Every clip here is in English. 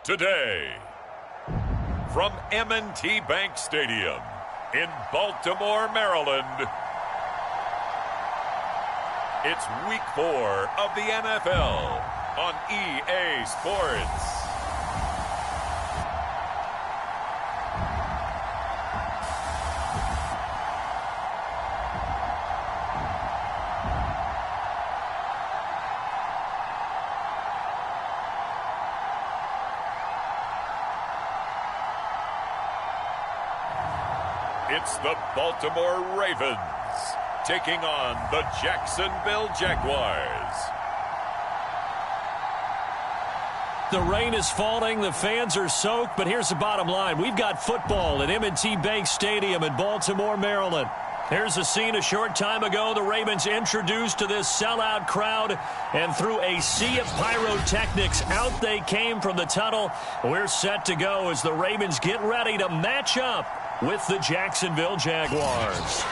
Today, from M&T Bank Stadium in Baltimore, Maryland, it's Week 4 of the NFL on EA Sports. It's the Baltimore Ravens taking on the Jacksonville Jaguars. The rain is falling, the fans are soaked, but here's the bottom line. We've got football at M&T Bank Stadium in Baltimore, Maryland. Here's a scene a short time ago. The Ravens introduced to this sellout crowd, and through a sea of pyrotechnics, out they came from the tunnel. We're set to go as the Ravens get ready to match up with the Jacksonville Jaguars.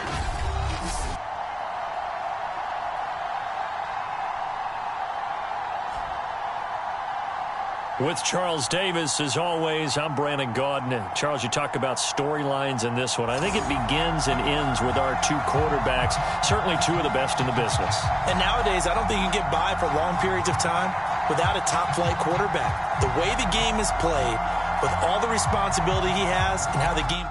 With Charles Davis, as always, I'm Brandon Gaudin. Charles, you talk about storylines in this one. I think it begins and ends with our two quarterbacks, certainly two of the best in the business. And nowadays, I don't think you can get by for long periods of time without a top-flight quarterback. The way the game is played, with all the responsibility he has, and how the game...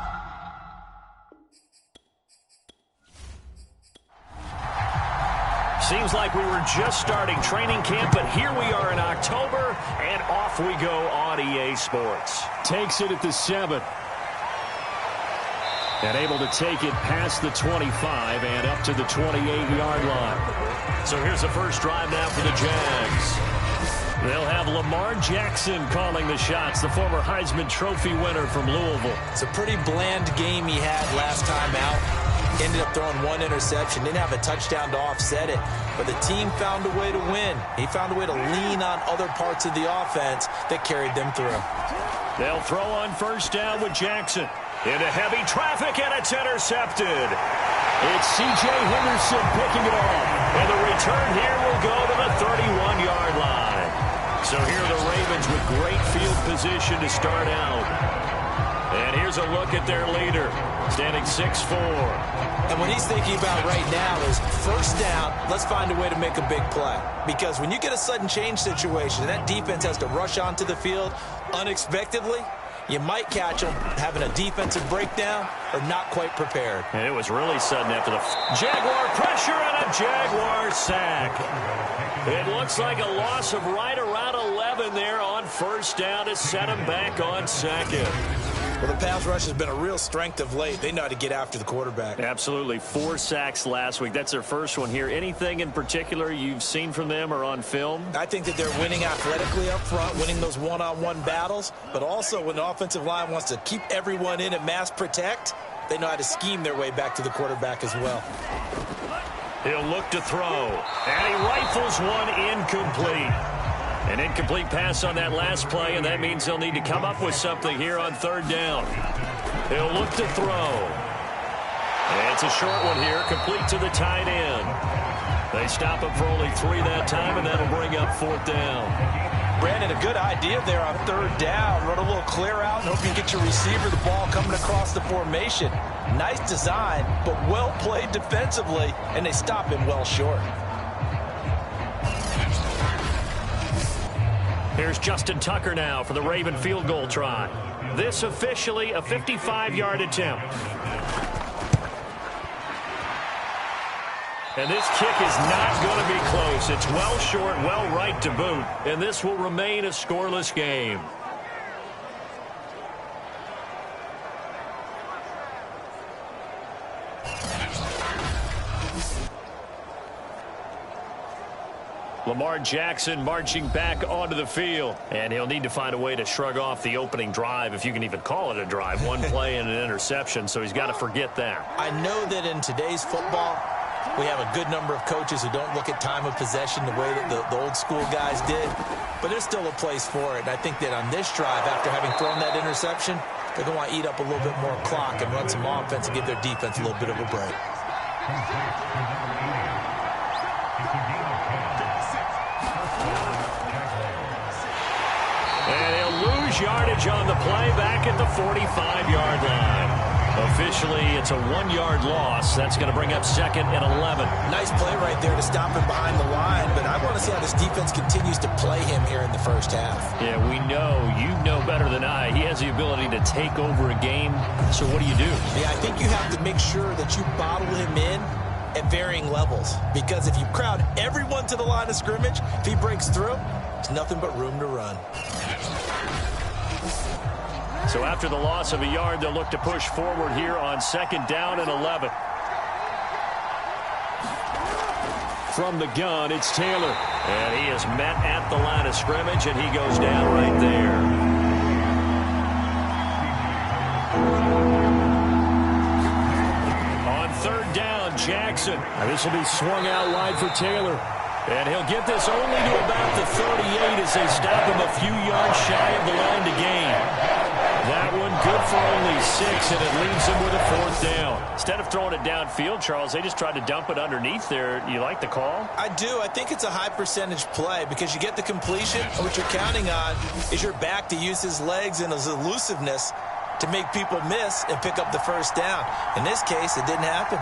Seems like we were just starting training camp, but here we are in October, and off we go on EA Sports. Takes it at the 7. And able to take it past the 25 and up to the 28-yard line. So here's the first drive now for the Jags. They'll have Lamar Jackson calling the shots, the former Heisman Trophy winner from Louisville. It's a pretty bland game he had last time out. Ended up throwing one interception. Didn't have a touchdown to offset it. But the team found a way to win. He found a way to lean on other parts of the offense that carried them through. They'll throw on first down with Jackson. Into heavy traffic, and it's intercepted. It's C.J. Henderson picking it off. And the return here will go to the 31-yard line. So here are the Ravens with great field position to start out. And here's a look at their leader, standing 6'4". And what he's thinking about right now is first down, let's find a way to make a big play. Because when you get a sudden change situation, and that defense has to rush onto the field unexpectedly, you might catch them having a defensive breakdown or not quite prepared. And it was really sudden after the Jaguar pressure and a Jaguar sack. It looks like a loss of right around 11 there on first down to set him back on second. Well, the pass rush has been a real strength of late. They know how to get after the quarterback. Absolutely. 4 sacks last week. That's their first one here. Anything in particular you've seen from them or on film? I think that they're winning athletically up front, winning those one-on-one battles, but also when the offensive line wants to keep everyone in and mass protect, they know how to scheme their way back to the quarterback as well. He'll look to throw, and he rifles one incomplete. An incomplete pass on that last play, and that means they'll need to come up with something here on third down. He'll look to throw. And it's a short one here, complete to the tight end. They stop him for only 3 that time, and that'll bring up fourth down. Brandon, a good idea there on third down. Run a little clear out and hope you get your receiver the ball coming across the formation. Nice design, but well played defensively, and they stop him well short. Here's Justin Tucker now for the Raven field goal try. This officially a 55-yard attempt. And this kick is not going to be close. It's well short, well right to boot. And this will remain a scoreless game. Lamar Jackson marching back onto the field. And he'll need to find a way to shrug off the opening drive, if you can even call it a drive. One play and an interception, so he's got to forget that. I know that in today's football, we have a good number of coaches who don't look at time of possession the way that the old school guys did. But there's still a place for it. And I think that on this drive, after having thrown that interception, they're going to want to eat up a little bit more clock and run some offense and give their defense a little bit of a break. yardage on the play back at the 45-yard line. Officially, it's a 1-yard loss. That's going to bring up 2nd and 11. Nice play right there to stop him behind the line, but I want to see how this defense continues to play him here in the first half. Yeah, we know. You know better than I. He has the ability to take over a game. So what do you do? Yeah, I think you have to make sure that you bottle him in at varying levels, because if you crowd everyone to the line of scrimmage, if he breaks through, there's nothing but room to run. So after the loss of a yard, they'll look to push forward here on 2nd down and 11. From the gun, it's Taylor. And he is met at the line of scrimmage, and he goes down right there. On 3rd down, Jackson. And this will be swung out wide for Taylor. And he'll get this only to about the 38 as they stop him a few yards shy of the line to gain. That one good for only 6, and it leaves them with a 4th down. Instead of throwing it downfield, Charles, they just tried to dump it underneath there. You like the call? I do. I think it's a high percentage play because you get the completion, and what you're counting on is your back to use his legs and his elusiveness to make people miss and pick up the 1st down. In this case, it didn't happen.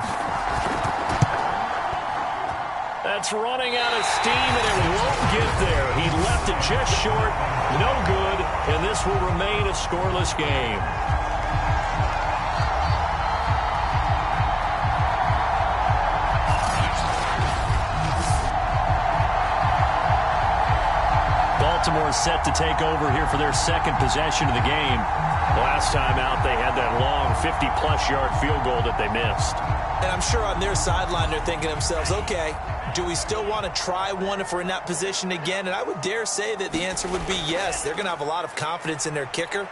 That's running out of steam, and it won't get there. He left it just short. No good, and this will remain a scoreless game. Baltimore set to take over here for their 2nd possession of the game. Last time out, they had that long 50-plus yard field goal that they missed. And I'm sure on their sideline, they're thinking to themselves, okay, do we still want to try one if we're in that position again? And I would dare say that the answer would be yes. They're going to have a lot of confidence in their kicker.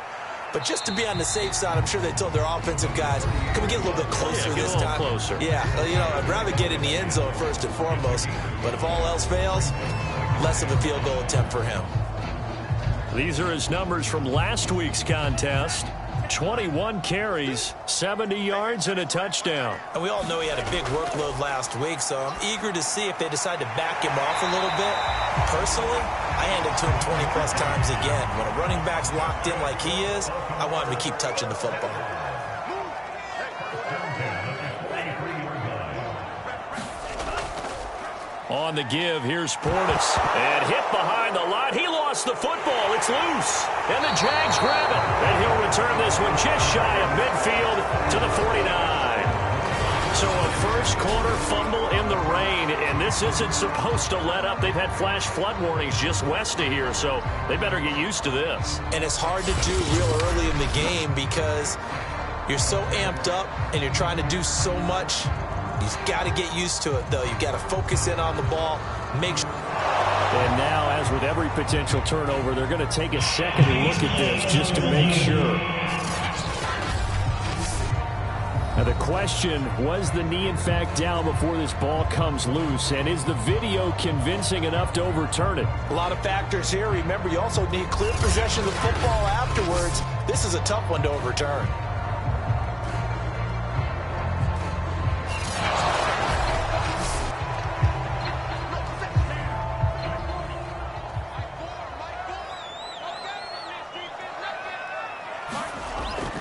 But just to be on the safe side, I'm sure they told their offensive guys, can we get a little bit closer this time? Closer. Yeah, you know, I'd rather get in the end zone first and foremost. But if all else fails, less of a field goal attempt for him. These are his numbers from last week's contest. 21 carries, 70 yards, and a touchdown. And we all know he had a big workload last week, so I'm eager to see if they decide to back him off a little bit. Personally, I hand it to him 20-plus times again. When a running back's locked in like he is, I want him to keep touching the football. On the give, here's Portis. And hit behind the line. He lost the football. It's loose. And the Jags grab it. And he'll return this one just shy of midfield to the 49. So a first-quarter fumble in the rain. And this isn't supposed to let up. They've had flash flood warnings just west of here. So they better get used to this. And it's hard to do real early in the game because you're so amped up and you're trying to do so much. You've got to get used to it, though. You've got to focus in on the ball. Make sure. And now, as with every potential turnover, they're going to take a second look at this just to make sure. Now, the question, was the knee, in fact, down before this ball comes loose? And is the video convincing enough to overturn it? A lot of factors here. Remember, you also need clear possession of the football afterwards. This is a tough one to overturn.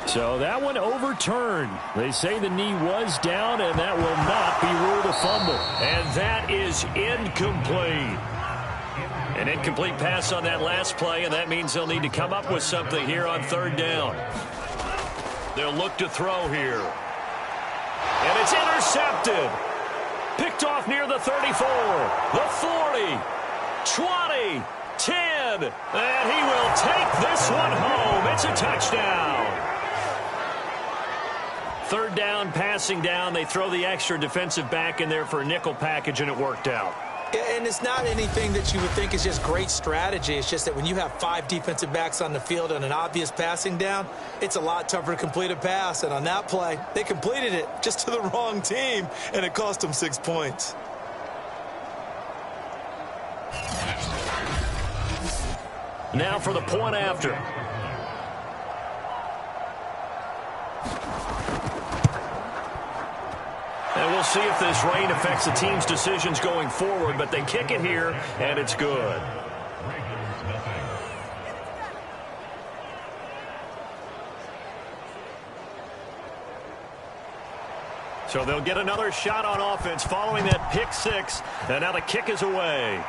So that one overturned. They say the knee was down, and that will not be ruled a fumble. And that is incomplete. An incomplete pass on that last play, and that means they'll need to come up with something here on 3rd down. They'll look to throw here. And it's intercepted. Picked off near the 34, the 40, 20, 10. And he will take this one home. It's a touchdown. 3rd down, passing down. They throw the extra defensive back in there for a nickel package, and it worked out. And it's not anything that you would think is just great strategy. It's just that when you have 5 defensive backs on the field and an obvious passing down, it's a lot tougher to complete a pass. And on that play, they completed it just to the wrong team, and it cost them 6 points. Now for the point after. And we'll see if this rain affects the team's decisions going forward, but they kick it here, and it's good. So they'll get another shot on offense following that pick six. And now the kick is away.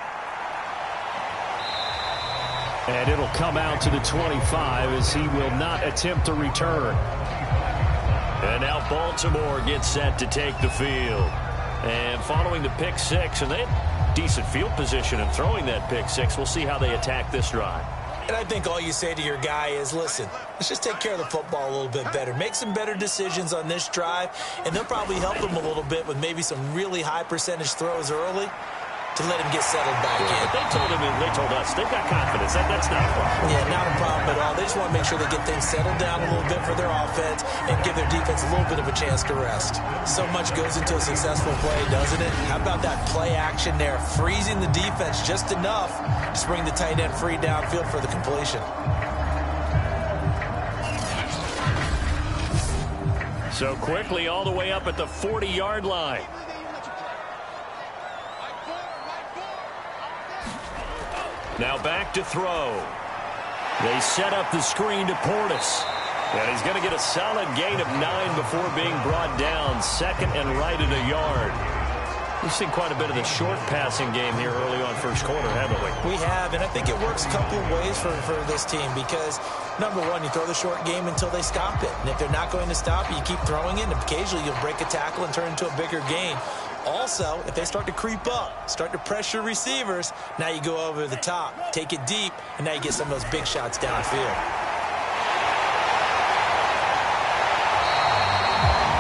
And it'll come out to the 25 as he will not attempt to return. And now Baltimore gets set to take the field. And following the pick six, and they had decent field position in throwing that pick six. We'll see how they attack this drive. And I think all you say to your guy is, listen, let's just take care of the football a little bit better. Make some better decisions on this drive, and they'll probably help him a little bit with maybe some really high percentage throws early to let him get settled back in. But they told us they've got confidence. That's not a problem. Yeah, not a problem at all. They just want to make sure they get things settled down a little bit for their offense and give their defense a little bit of a chance to rest. So much goes into a successful play, doesn't it? How about that play action there? Freezing the defense just enough to bring the tight end free downfield for the completion. So quickly all the way up at the 40-yard line. Now back to throw. They set up the screen to Portis. And he's going to get a solid gain of 9 before being brought down. Second and right at a yard. We've seen quite a bit of the short passing game here early on first quarter, haven't we? We have, and I think it works a couple of ways for this team because, number one, you throw the short game until they stop it. And if they're not going to stop it, you keep throwing it, and occasionally you'll break a tackle and turn it into a bigger gain. Also, if they start to creep up, start to pressure receivers, now you go over the top, take it deep, and now you get some of those big shots downfield.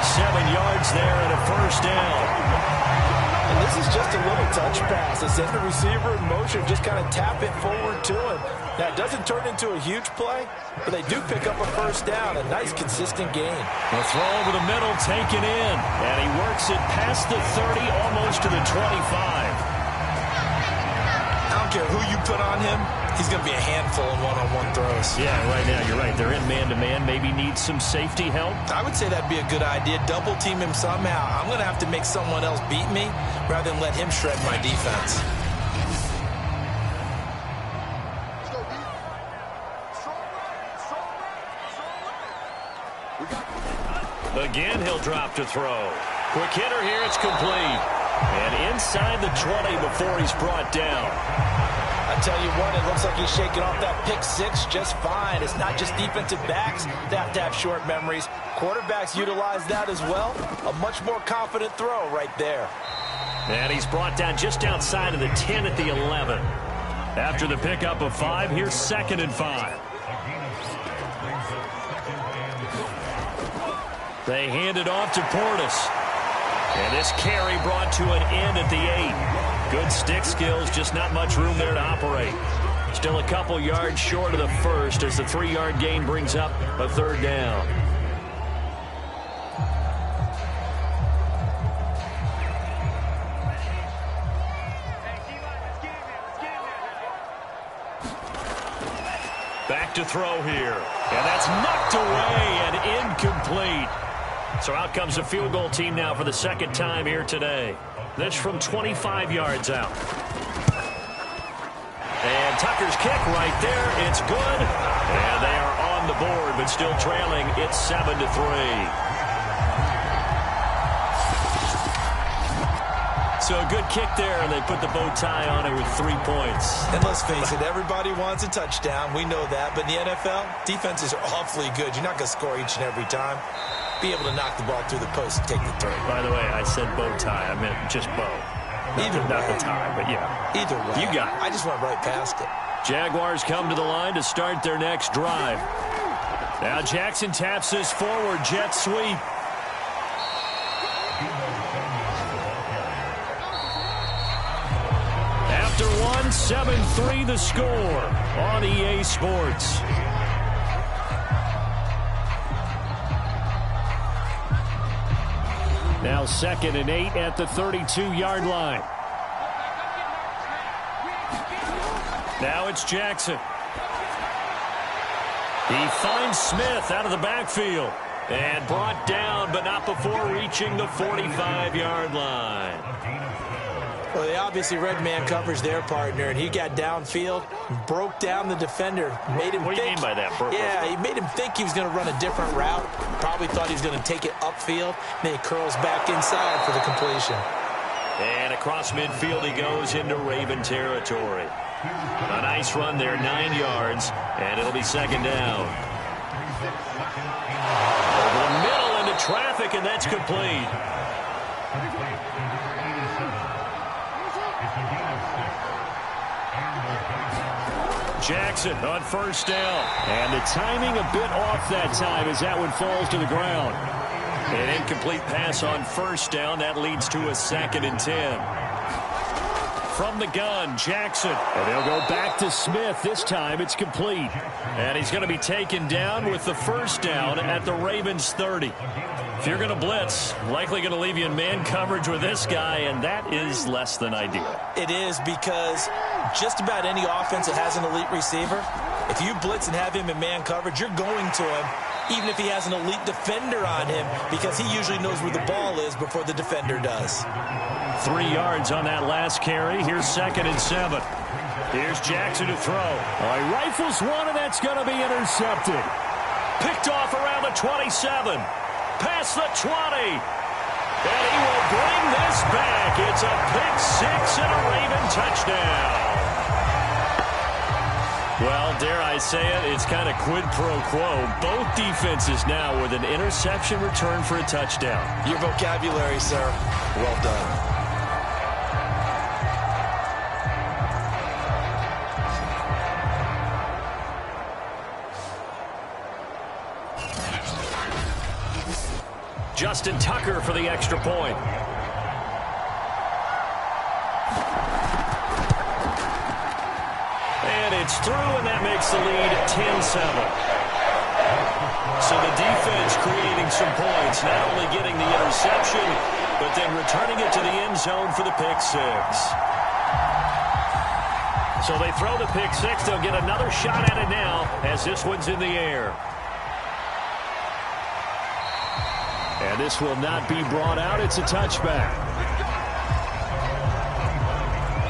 7 yards there and a first down. And this is just a little touch pass. They send the receiver in motion, just kind of tap it forward to him. Now, it doesn't turn into a huge play, but they do pick up a first down, a nice, consistent gain. The throw over the middle, taken in, and he works it past the 30, almost to the 25. I don't care who you put on him, he's going to be a handful in one-on-one throws. Yeah, right now, you're right. They're in man-to-man, maybe needs some safety help. I would say that'd be a good idea. Double team him somehow. I'm going to have to make someone else beat me rather than let him shred my defense. Again, he'll drop to throw. Quick hitter here, it's complete. And inside the 20 before he's brought down. I tell you what, it looks like he's shaking off that pick six just fine. It's not just defensive backs that have to have short memories. Quarterbacks utilize that as well. A much more confident throw right there. And he's brought down just outside of the 10 at the 11. After the pickup of 5, here's 2nd and 5. They hand it off to Portis. And this carry brought to an end at the 8. Good stick skills, just not much room there to operate. Still a couple yards short of the first as the 3-yard gain brings up a 3rd down. Back to throw here. And that's knocked away and incomplete. So out comes the field goal team now for the 2nd time here today. This from 25 yards out. And Tucker's kick right there. It's good. And they are on the board, but still trailing. It's 7-3. So a good kick there, and they put the bow tie on it with 3 points. And let's face it, everybody wants a touchdown. We know that. But in the NFL, defenses are awfully good. You're not going to score each and every time. Be able to knock the ball through the post and take the throw. By the way, I said bow tie. I meant just bow. Not the tie, but yeah. Either way. You got it. I just went right past it. Jaguars come to the line to start their next drive. Now Jackson taps this forward jet sweep. After 7-3 the score on EA Sports. Now 2nd and 8 at the 32-yard line. Now it's Jackson. He finds Smith out of the backfield. And brought down, but not before reaching the 45-yard line. Well, they obviously read man coverage their partner, and he got downfield, broke down the defender, made him What do you mean by that? Yeah, he made him think he was going to run a different route. Probably thought he was going to take it upfield. Then he curls back inside for the completion. And across midfield he goes into Raven territory. A nice run there, 9 yards, and it'll be second down. Over the middle into traffic, and that's complete. Jackson on first down. And the timing a bit off that time as that one falls to the ground. An incomplete pass on first down. That leads to a 2nd and 10. From the gun, Jackson. And they'll go back to Smith. This time it's complete. And he's going to be taken down with the first down at the Ravens 30. If you're going to blitz, likely going to leave you in man coverage with this guy, and that is less than ideal. It is, because just about any offense that has an elite receiver, if you blitz and have him in man coverage, you're going to him, even if he has an elite defender on him, because he usually knows where the ball is before the defender does. 3 yards on that last carry. Here's 2nd and 7. Here's Jackson to throw. He rifles one, and that's going to be intercepted. Picked off around the 27. Past the 20. And he will bring this back. It's a pick 6 and a Raven touchdown. Well, dare I say it, it's kind of quid pro quo. Both defenses now with an interception return for a touchdown. Your vocabulary, sir. Well done. Justin Tucker for the extra point. And it's through, and that makes the lead 10-7. So the defense creating some points, not only getting the interception, but then returning it to the end zone for the pick 6. So they throw the pick 6. They'll get another shot at it now as this one's in the air. And this will not be brought out. It's a touchback.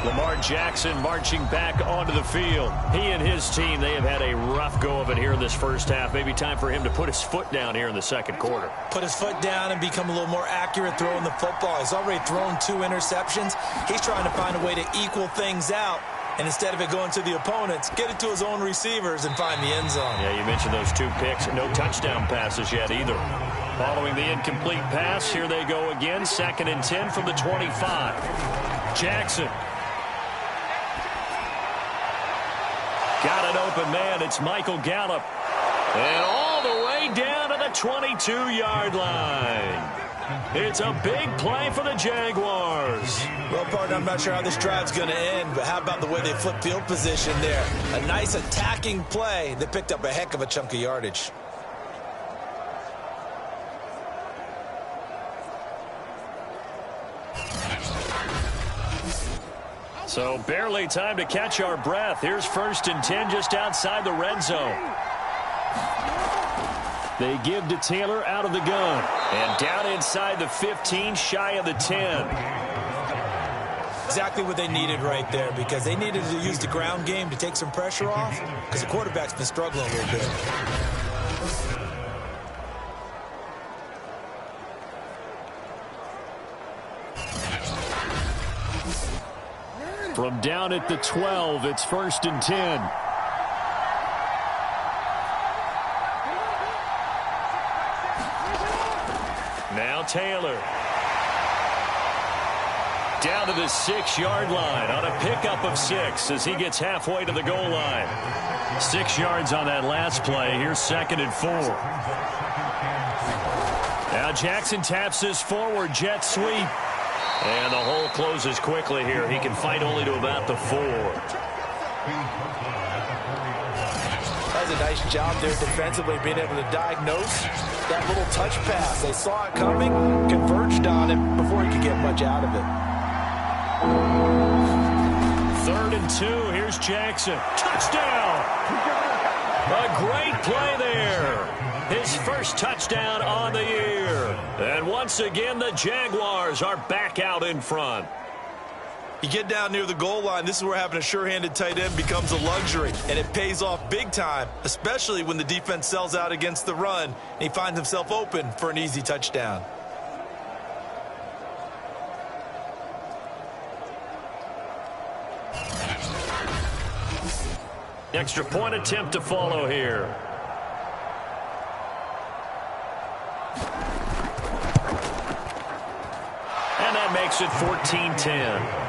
Lamar Jackson marching back onto the field. He and his team, they have had a rough go of it here in this first half. Maybe time for him to put his foot down here in the second quarter. Put his foot down and become a little more accurate throwing the football. He's already thrown 2 interceptions. He's trying to find a way to equal things out. And instead of it going to the opponents, get it to his own receivers and find the end zone. Yeah, you mentioned those 2 picks. No touchdown passes yet either. Following the incomplete pass, here they go again. 2nd and 10 from the 25. Jackson. Got an open man. It's Michael Gallup. And all the way down to the 22-yard line. It's a big play for the Jaguars. Well, partner, I'm not sure how this drive's going to end, but how about the way they flip field position there? A nice attacking play that picked up a heck of a chunk of yardage. So barely time to catch our breath. Here's 1st and 10 just outside the red zone. They give to Taylor out of the gun. And down inside the 15, shy of the 10. Exactly what they needed right there, because they needed to use the ground game to take some pressure off, because the quarterback's been struggling a little bit. From down at the 12, it's 1st and 10. Now Taylor. Down to the 6-yard line on a pickup of 6 as he gets halfway to the goal line. 6 yards on that last play. Here's 2nd and 4. Now Jackson taps his forward jet sweep. And the hole closes quickly here. He can fight only to about the 4. That's a nice job there defensively, being able to diagnose that little touch pass. They saw it coming, converged on him before he could get much out of it. 3rd and 2. Here's Jackson. Touchdown! A great play there. His first touchdown on the year. And once again, the Jaguars are back out in front. You get down near the goal line, this is where having a sure-handed tight end becomes a luxury, and it pays off big time, especially when the defense sells out against the run, and he finds himself open for an easy touchdown. Extra point attempt to follow here. And that makes it 14-10.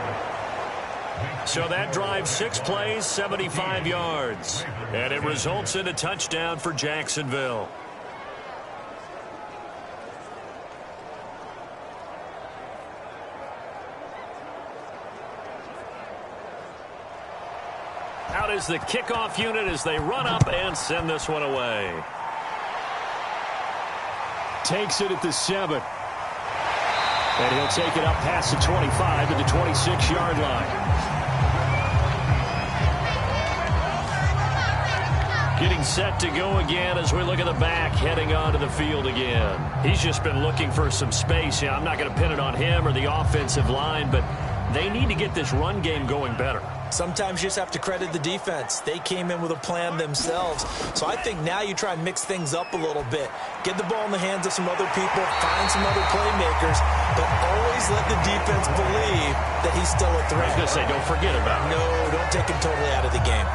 So that drives 6 plays, 75 yards. And it results in a touchdown for Jacksonville. Out is the kickoff unit as they run up and send this one away. Takes it at the 7. And he'll take it up past the 25 to the 26-yard line. Getting set to go again as we look at the back heading onto the field again. He's just been looking for some space. Yeah, I'm not going to pin it on him or the offensive line, but they need to get this run game going better. Sometimes you just have to credit the defense. They came in with a plan themselves. So I think now you try and mix things up a little bit. Get the ball in the hands of some other people, find some other playmakers, but always let the defense believe that he's still a threat. I was going to say, don't forget about it. No, don't take him totally out of the game.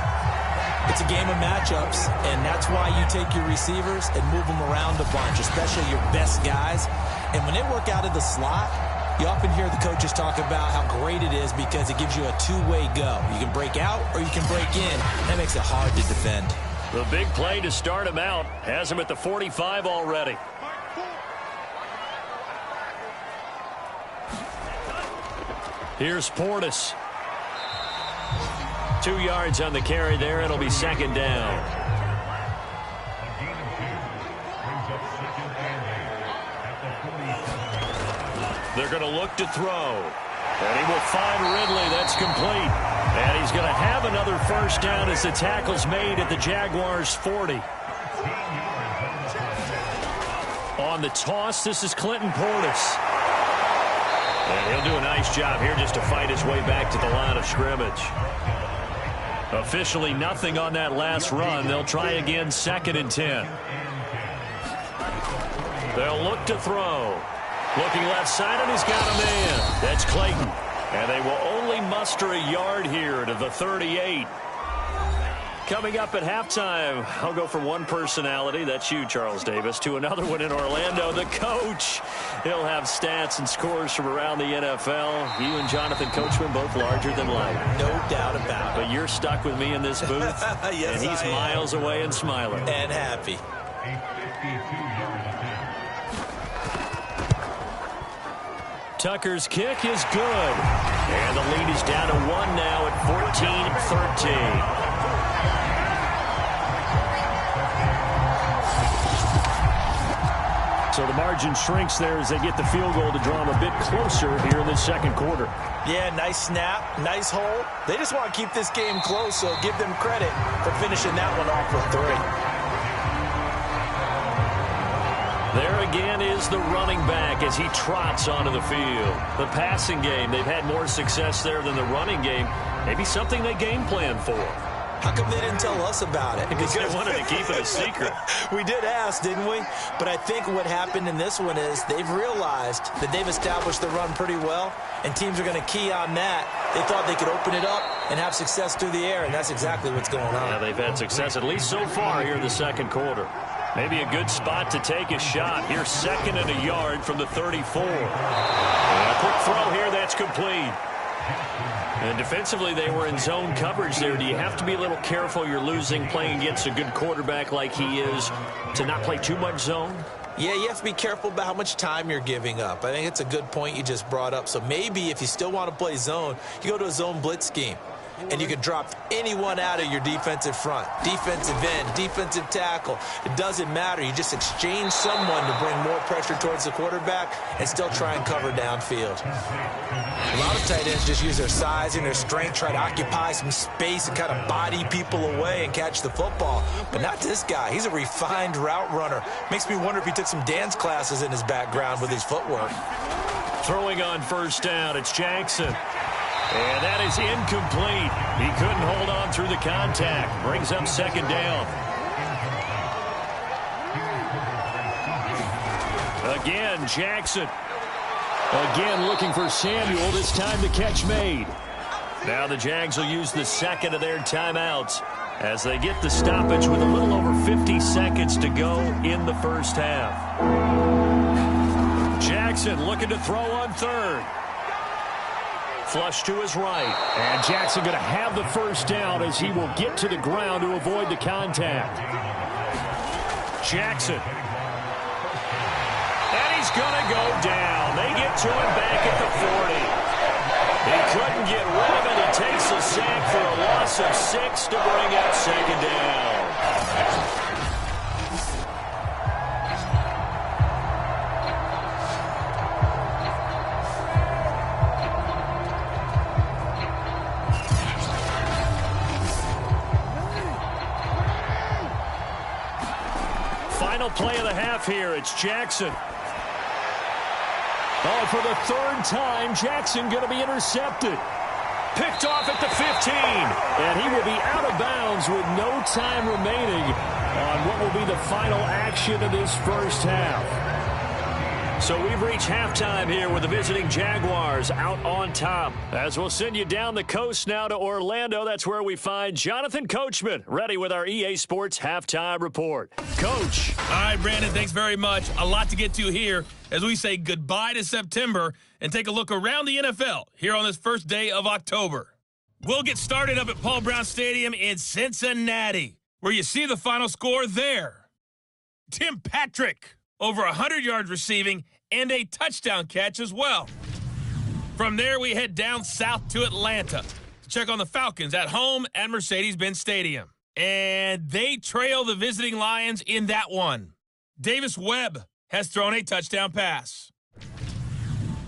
It's a game of matchups, and that's why you take your receivers and move them around a bunch, especially your best guys. And when they work out of the slot, you often hear the coaches talk about how great it is because it gives you a two-way go. You can break out or you can break in. That makes it hard to defend. The big play to start him out has him at the 45 already. Here's Portis. 2 yards on the carry there. It'll be second down. They're going to look to throw. And he will find Ridley. That's complete. And he's going to have another first down as the tackle's made at the Jaguars' 40. On the toss, this is Clinton Portis. And he'll do a nice job here just to fight his way back to the line of scrimmage. Officially nothing on that last run. They'll try again, 2nd and 10. They'll look to throw. Looking left side, and he's got a man. That's Clayton. And they will only muster a yard here to the 38. Coming up at halftime, I'll go from one personality, that's you, Charles Davis, to another one in Orlando, the coach. He'll have stats and scores from around the NFL. You and Jonathan Coachman both larger than life. No doubt about it. But you're stuck with me in this booth, yes, and he's miles away and smiling. And happy. Tucker's kick is good. And the lead is down to 1 now at 14-13. So the margin shrinks there as they get the field goal to draw them a bit closer here in the second quarter. Yeah, nice snap, nice hole. They just want to keep this game close, so give them credit for finishing that one off with 3. There again is the running back as he trots onto the field. The passing game, they've had more success there than the running game. Maybe something they game plan for. How come they didn't tell us about it? Because they wanted to keep it a secret. We did ask, didn't we? But I think what happened in this one is they've realized that they've established the run pretty well, and teams are going to key on that. They thought they could open it up and have success through the air, and that's exactly what's going on. Yeah, they've had success, at least so far here in the second quarter. Maybe a good spot to take a shot. Here's 2nd and a yard from the 34. And a quick throw here, that's complete. And defensively, they were in zone coverage there. Do you have to be a little careful? You're losing, playing against a good quarterback like he is, to not play too much zone? Yeah, you have to be careful about how much time you're giving up. I think it's a good point you just brought up. So maybe if you still want to play zone, you go to a zone blitz scheme. And you can drop anyone out of your defensive front, defensive end, defensive tackle. It doesn't matter. You just exchange someone to bring more pressure towards the quarterback and still try and cover downfield. A lot of tight ends just use their size and their strength, try to occupy some space and kind of body people away and catch the football. But not this guy. He's a refined route runner. Makes me wonder if he took some dance classes in his background with his footwork. Throwing on first down, it's Jackson. And that is incomplete. He couldn't hold on through the contact. Brings up second down. Again, Jackson. Again, looking for Samuel. This time the catch made. Now the Jags will use the second of their timeouts as they get the stoppage with a little over 50 seconds to go in the first half. Jackson looking to throw on third. Flush to his right. And Jackson going to have the first down as he will get to the ground to avoid the contact. Jackson. And he's going to go down. They get to him back at the 40. He couldn't get rid of it. He takes a sack for a loss of 6 to bring up second down. Final play of the half here. It's Jackson. Oh, for the third time, Jackson going to be intercepted. Picked off at the 15. And he will be out of bounds with no time remaining on what will be the final action of this first half. So we've reached halftime here with the visiting Jaguars out on top. As we'll send you down the coast now to Orlando. That's where we find Jonathan Coachman ready with our EA Sports Halftime Report. Coach. All right, Brandon, thanks very much. A lot to get to here as we say goodbye to September and take a look around the NFL here on this first day of October. We'll get started up at Paul Brown Stadium in Cincinnati, where you see the final score there. Tim Patrick, over 100 yards receiving and a touchdown catch as well. From there, we head down south to Atlanta to check on the Falcons at home at Mercedes-Benz Stadium. And they trail the visiting Lions in that one. Davis Webb has thrown a touchdown pass.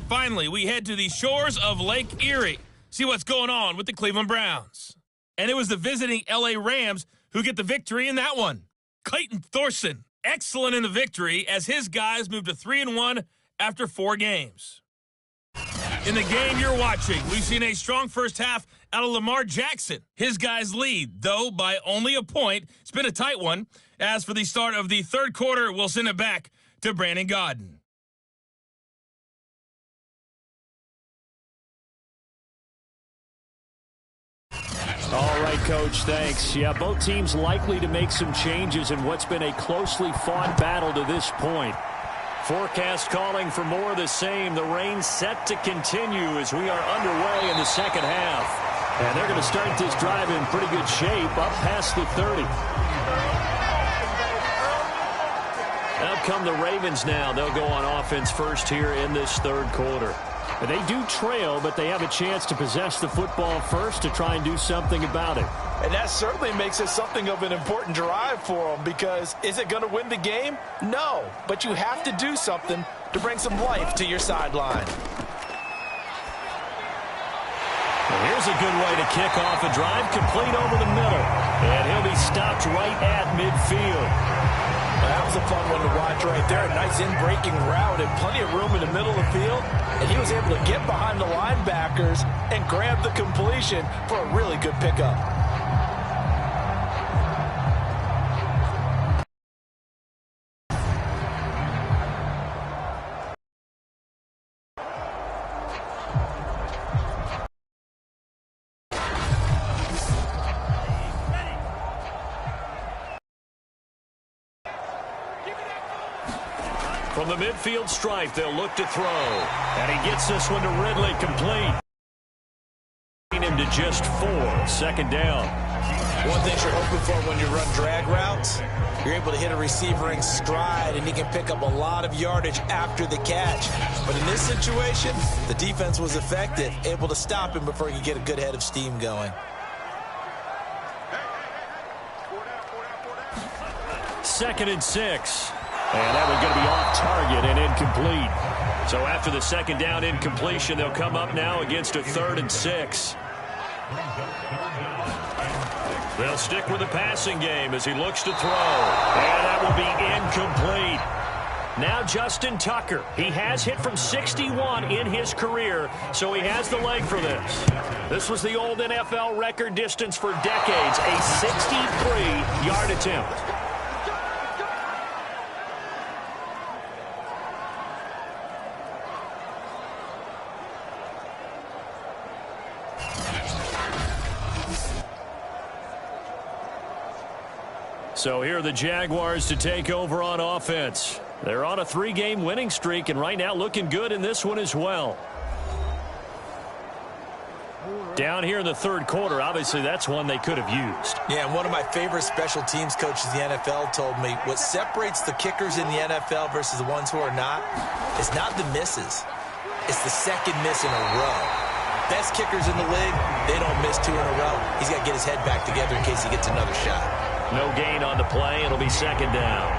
Finally, we head to the shores of Lake Erie, see what's going on with the Cleveland Browns. And it was the visiting LA Rams who get the victory in that one. Clayton Thorson, excellent in the victory as his guys moved to 3-1 after 4 games. In the game you're watching, we've seen a strong first half out of Lamar Jackson. His guys lead, though, by only a point. It's been a tight one. As for the start of the third quarter, we'll send it back to Brandon Godden. All right, Coach, thanks. Yeah, both teams likely to make some changes in what's been a closely fought battle to this point. Forecast calling for more of the same. The rain set to continue as we are underway in the second half. And they're going to start this drive in pretty good shape, up past the 30. Out come the Ravens now. They'll go on offense first here in this third quarter. And they do trail, but they have a chance to possess the football first to try and do something about it. And that certainly makes it something of an important drive for them, because is it going to win the game? No, but you have to do something to bring some life to your sideline. Well, here's a good way to kick off a drive, complete over the middle. And he'll be stopped right at midfield. That was a fun one to watch right there. A nice in-breaking route and plenty of room in the middle of the field. And he was able to get behind the linebackers and grab the completion for a really good pickup. From the midfield stripe, they'll look to throw. And he gets this one to Ridley, complete. Him to just 4, second down. One thing you're hoping for when you run drag routes, you're able to hit a receiver in stride, and he can pick up a lot of yardage after the catch. But in this situation, the defense was effective, able to stop him before he could get a good head of steam going. Second and 6. And that one's going to be off target and incomplete. So after the second down incompletion, they'll come up now against a 3rd and 6. They'll stick with the passing game as he looks to throw. And that will be incomplete. Now Justin Tucker. He has hit from 61 in his career, so he has the leg for this. This was the old NFL record distance for decades, a 63-yard attempt. So here are the Jaguars to take over on offense. They're on a 3-game winning streak, and right now looking good in this one as well. Down here in the third quarter, obviously that's one they could have used. Yeah, and one of my favorite special teams coaches in the NFL told me what separates the kickers in the NFL versus the ones who are not is not the misses. It's the second miss in a row. Best kickers in the league, they don't miss 2 in a row. He's got to get his head back together in case he gets another shot. No gain on the play. It'll be second down.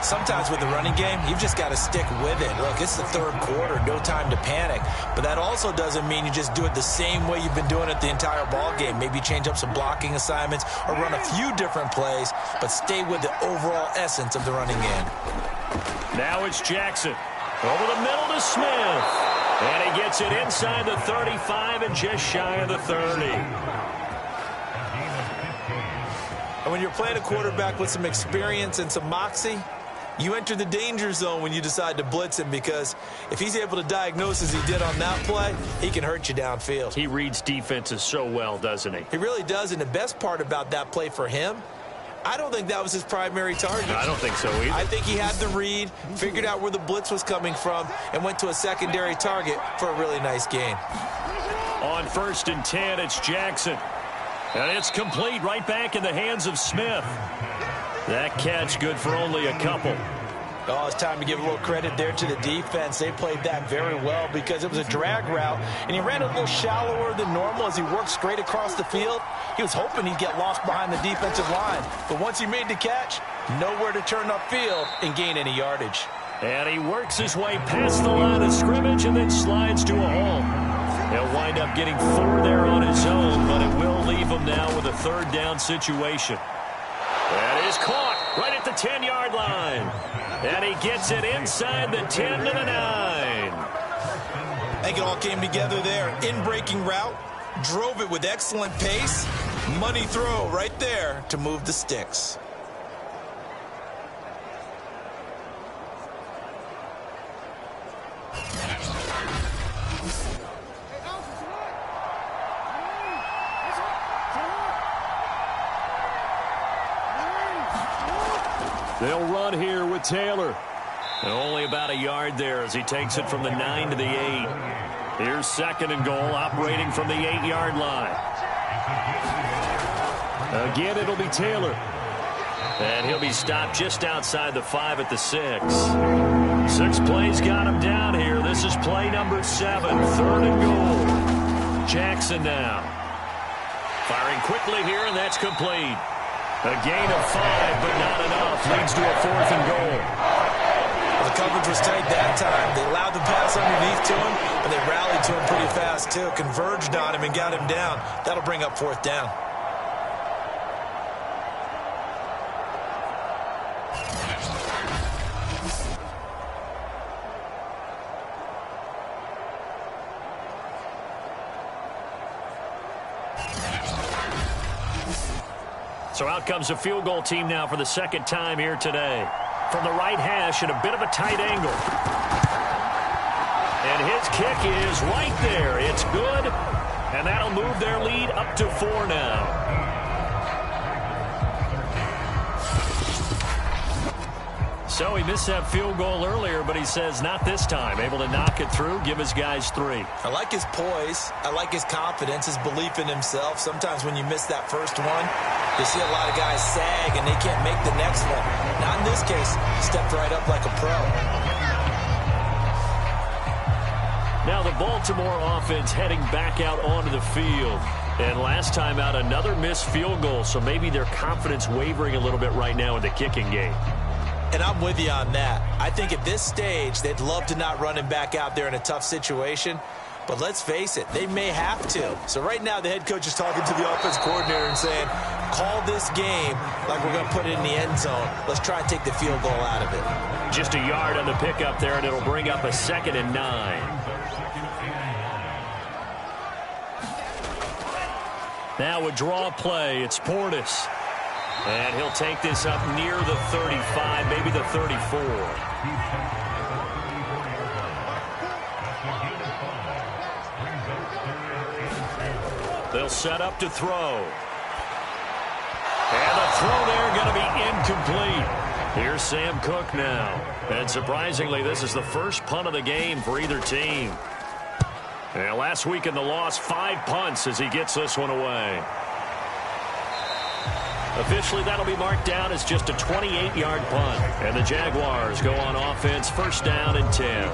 Sometimes with the running game, you've just got to stick with it. Look, it's the third quarter, no time to panic. But that also doesn't mean you just do it the same way you've been doing it the entire ball game. Maybe change up some blocking assignments or run a few different plays, but stay with the overall essence of the running game. Now it's Jackson. Over the middle to Smith. And he gets it inside the 35 and just shy of the 30. And when you're playing a quarterback with some experience and some moxie, you enter the danger zone when you decide to blitz him, because if he's able to diagnose as he did on that play, he can hurt you downfield. He reads defenses so well, doesn't he? He really does, and the best part about that play for him, I don't think that was his primary target. I don't think so either. I think he had the read, figured out where the blitz was coming from, and went to a secondary target for a really nice gain. On 1st and 10, it's Jackson. And it's complete, right back in the hands of Smith. That catch good for only a couple. Oh, it's time to give a little credit there to the defense. They played that very well because it was a drag route, and he ran a little shallower than normal as he worked straight across the field. He was hoping he'd get lost behind the defensive line, but once he made the catch, nowhere to turn upfield and gain any yardage. And he works his way past the line of scrimmage and then slides to a hole. He'll wind up getting 4 there on his own, but it will leave him now with a 3rd down situation. That is caught right at the 10-yard line. And he gets it inside the 10 to the 9. I think it all came together there. In-breaking route, drove it with excellent pace. Money throw right there to move the sticks. They'll run here with Taylor. And only about a yard there as he takes it from the 9 to the 8. Here's 2nd and goal, operating from the 8-yard line. Again, it'll be Taylor. And he'll be stopped just outside the 5 at the 6. 6 plays got him down here. This is play number 7, 3rd and goal. Jackson now. Firing quickly here, and that's complete. A gain of 5, but not enough. Leads to a 4th and goal. Well, the coverage was tight that time. They allowed the pass underneath to him, and they rallied to him pretty fast, too. Converged on him and got him down. That'll bring up 4th down. So out comes a field goal team now for the 2nd time here today. From the right hash at a bit of a tight angle. And his kick is right there. It's good. And that'll move their lead up to 4 now. So he missed that field goal earlier, but he says not this time. Able to knock it through, give his guys 3. I like his poise. I like his confidence, his belief in himself. Sometimes when you miss that first one, you see a lot of guys sag and they can't make the next one. Not in this case. Stepped right up like a pro. Now the Baltimore offense heading back out onto the field. And last time out, another missed field goal, so maybe their confidence wavering a little bit right now in the kicking game. And I'm with you on that. I think at this stage, they'd love to not run him back out there in a tough situation. But let's face it, they may have to. So right now, the head coach is talking to the offense coordinator and saying, call this game like we're going to put it in the end zone. Let's try and take the field goal out of it. Just a yard on the pickup there, and it'll bring up a 2nd and 9. Now a draw play. It's Portis. And he'll take this up near the 35, maybe the 34. They'll set up to throw. And the throw there going to be incomplete. Here's Sam Cook now. And surprisingly, this is the first punt of the game for either team. And last week in the loss, 5 punts as he gets this one away. Officially, that'll be marked down as just a 28-yard punt. And the Jaguars go on offense, first down and 10.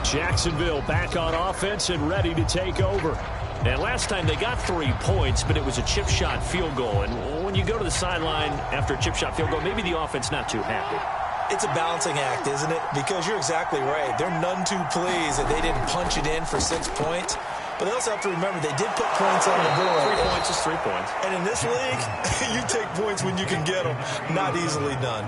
Jacksonville back on offense and ready to take over. And last time they got 3 points, but it was a chip shot field goal. And when you go to the sideline after a chip shot field goal, maybe the offense not too happy. It's a balancing act, isn't it? Because you're exactly right. They're none too pleased that they didn't punch it in for 6 points. But they also have to remember they did put points on the board. 3 points is 3 points. And in this league, you take points when you can get them. Not easily done.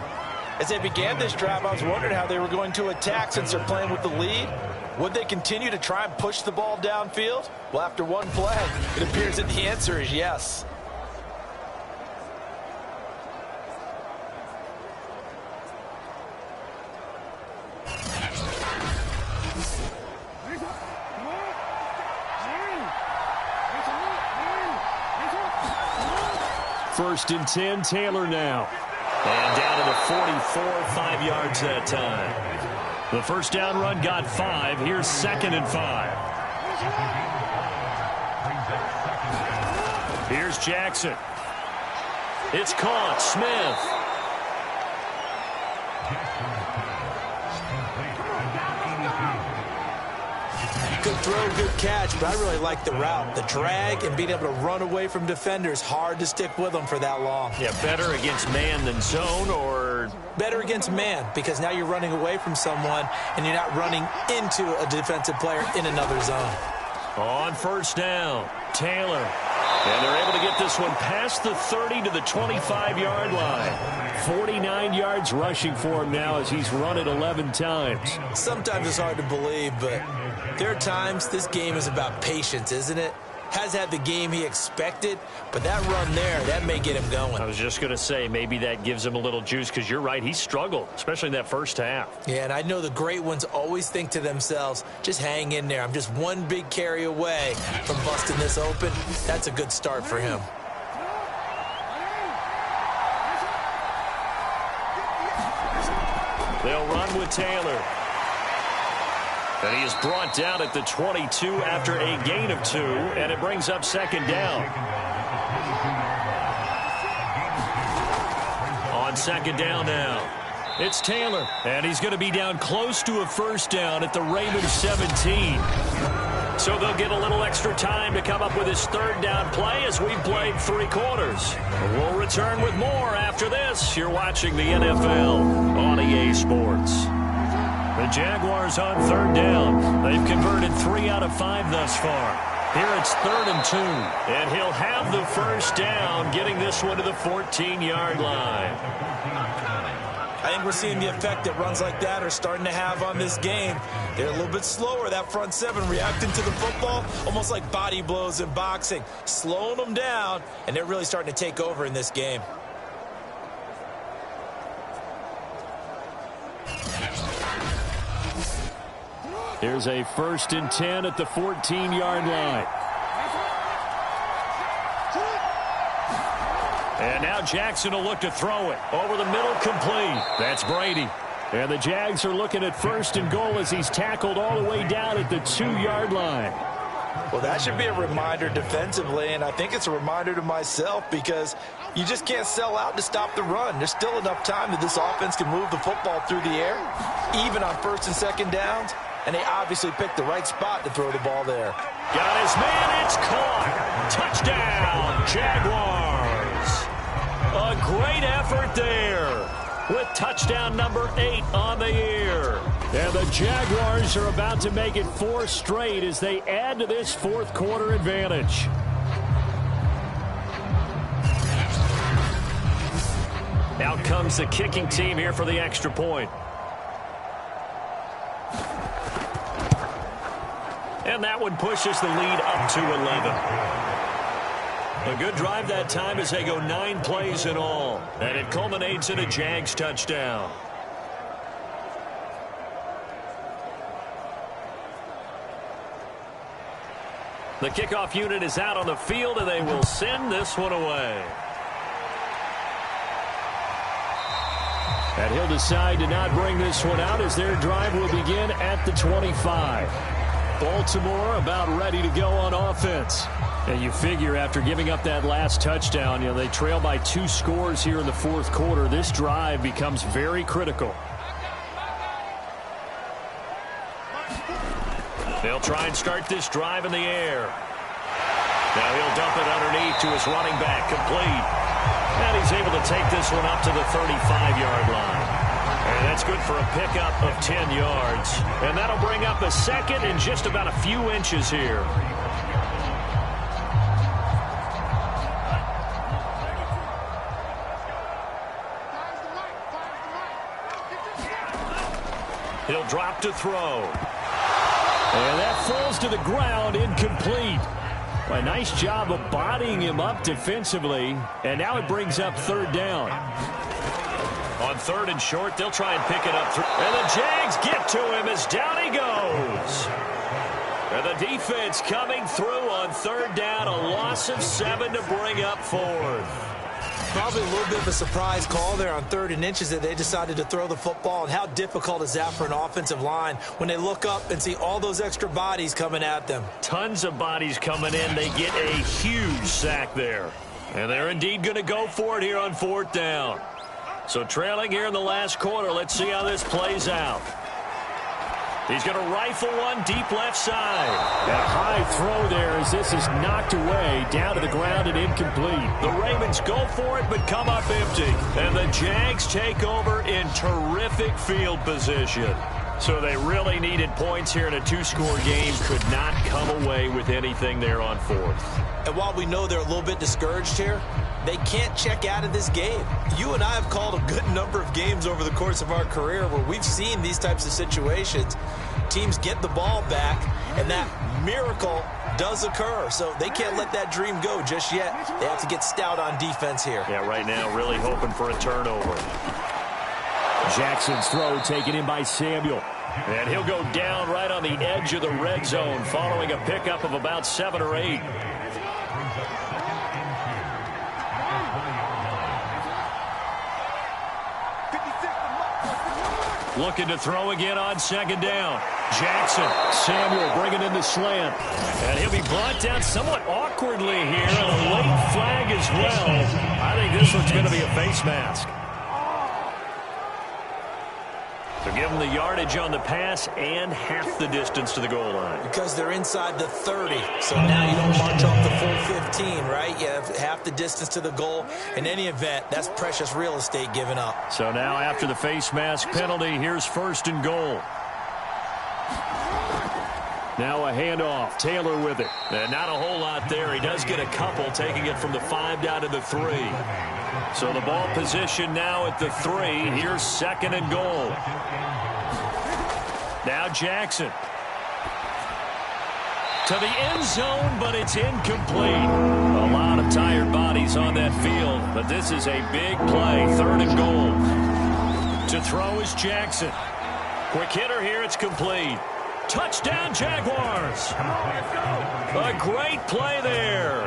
As they began this drive, I was wondering how they were going to attack since they're playing with the lead. Would they continue to try and push the ball downfield? Well, after one play, it appears that the answer is yes. First and 10, Taylor now. And down to the 44, 5 yards that time. The first down run got 5. Here's 2nd and 5. Here's Jackson. It's caught. Smith. Good throw, good catch, but I really like the route. The drag and being able to run away from defenders, hard to stick with them for that long. Yeah, better against man than zone, or? Better against man, because now you're running away from someone and you're not running into a defensive player in another zone. On first down, Taylor. And they're able to get this one past the 30 to the 25-yard line. 49 yards rushing for him now as he's run it 11 times. Sometimes it's hard to believe, but there are times this game is about patience, isn't it? Has had the game he expected, but that run there, that may get him going. I was just going to say, maybe that gives him a little juice, because you're right, he struggled, especially in that first half. Yeah, and I know the great ones always think to themselves, just hang in there. I'm just one big carry away from busting this open. That's a good start for him. They'll run with Taylor. And he is brought down at the 22 after a gain of 2, and it brings up 2nd down. On 2nd down now, it's Taylor, and he's going to be down close to a first down at the Ravens 17. So they'll get a little extra time to come up with his 3rd down play as we've played 3 quarters. We'll return with more after this. You're watching the NFL on EA Sports. The Jaguars on 3rd down. They've converted 3 out of 5 thus far. Here it's 3rd and 2. And he'll have the first down, getting this one to the 14-yard line. I think we're seeing the effect that runs like that are starting to have on this game. They're a little bit slower, that front 7, reacting to the football, almost like body blows in boxing, slowing them down, and they're really starting to take over in this game. Here's a 1st and 10 at the 14-yard line. And now Jackson will look to throw it. Over the middle, complete. That's Brady. And the Jags are looking at 1st and goal as he's tackled all the way down at the 2-yard line. Well, that should be a reminder defensively, and I think it's a reminder to myself, because you just can't sell out to stop the run. There's still enough time that this offense can move the football through the air, even on 1st and 2nd downs, and they obviously picked the right spot to throw the ball there. Got his man, it's caught. Touchdown, Jaguars. A great effort there with touchdown number 8 on the year. And the Jaguars are about to make it 4 straight as they add to this 4th quarter advantage. Out comes the kicking team here for the extra point. And that one pushes the lead up to 11. A good drive that time as they go 9 plays in all. And it culminates in a Jags touchdown. The kickoff unit is out on the field, and they will send this one away. And he'll decide to not bring this one out as their drive will begin at the 25. Baltimore about ready to go on offense. And you figure after giving up that last touchdown, they trail by 2 scores here in the fourth quarter. This drive becomes very critical. They'll try and start this drive in the air. Now he'll dump it underneath to his running back, complete. And he's able to take this one up to the 35-yard line. And that's good for a pickup of 10 yards. And that'll bring up a second and just about a few inches here. He'll drop to throw. And that falls to the ground, incomplete. A nice job of bodying him up defensively. And now it brings up third down. On third and short, they'll try and pick it up. And the Jags get to him as down he goes. And the defense coming through on third down. A loss of 7 to bring up fourth. Probably a little bit of a surprise call there on 3rd and inches that they decided to throw the football. And how difficult is that for an offensive line when they look up and see all those extra bodies coming at them? Tons of bodies coming in. They get a huge sack there. And they're indeed going to go for it here on 4th down. So trailing here in the last quarter. Let's see how this plays out. He's going to rifle one deep left side. And a high throw there as this is knocked away, down to the ground and incomplete. The Ravens go for it but come up empty. And the Jags take over in terrific field position. So they really needed points here in a 2-score game. Could not come away with anything there on 4th. And while we know they're a little bit discouraged here, they can't check out of this game. You and I have called a good number of games over the course of our career where we've seen these types of situations. Teams get the ball back, and that miracle does occur. So they can't let that dream go just yet. They have to get stout on defense here. Yeah, right now really hoping for a turnover. Jackson's throw taken in by Samuel. And he'll go down right on the edge of the red zone following a pickup of about 7 or 8. Looking to throw again on 2nd down. Jackson. Samuel bringing in the slant. And he'll be brought down somewhat awkwardly here. And a late flag as well. I think this one's going to be a face mask. So give them the yardage on the pass and half the distance to the goal line. Because they're inside the 30. So now you don't march off the full 15, right? You have half the distance to the goal. In any event, that's precious real estate given up. So now after the face mask penalty, here's 1st and goal. Now a handoff. Taylor with it. And not a whole lot there. He does get a couple, taking it from the 5 down to the 3. So the ball position now at the 3. Here's 2nd and goal. Now Jackson. To the end zone, but it's incomplete. A lot of tired bodies on that field, but this is a big play. 3rd and goal. To throw is Jackson. Quick hitter here. It's complete. Touchdown, Jaguars. A great play there.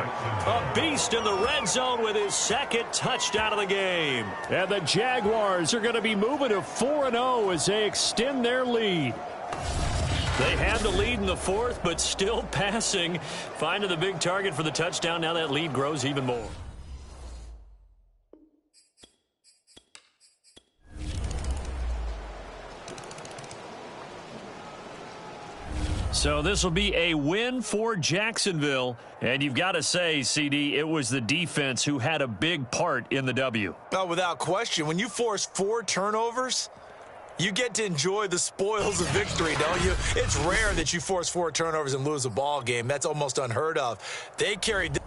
A beast in the red zone with his 2nd touchdown of the game. And the Jaguars are going to be moving to 4-0 as they extend their lead. They had the lead in the 4th, but still passing. Finding the big target for the touchdown. Now that lead grows even more. So this will be a win for Jacksonville. And you've got to say, CD, it was the defense who had a big part in the W. Oh, without question. When you force 4 turnovers, you get to enjoy the spoils of victory, don't you? It's rare that you force 4 turnovers and lose a ball game. That's almost unheard of. They carried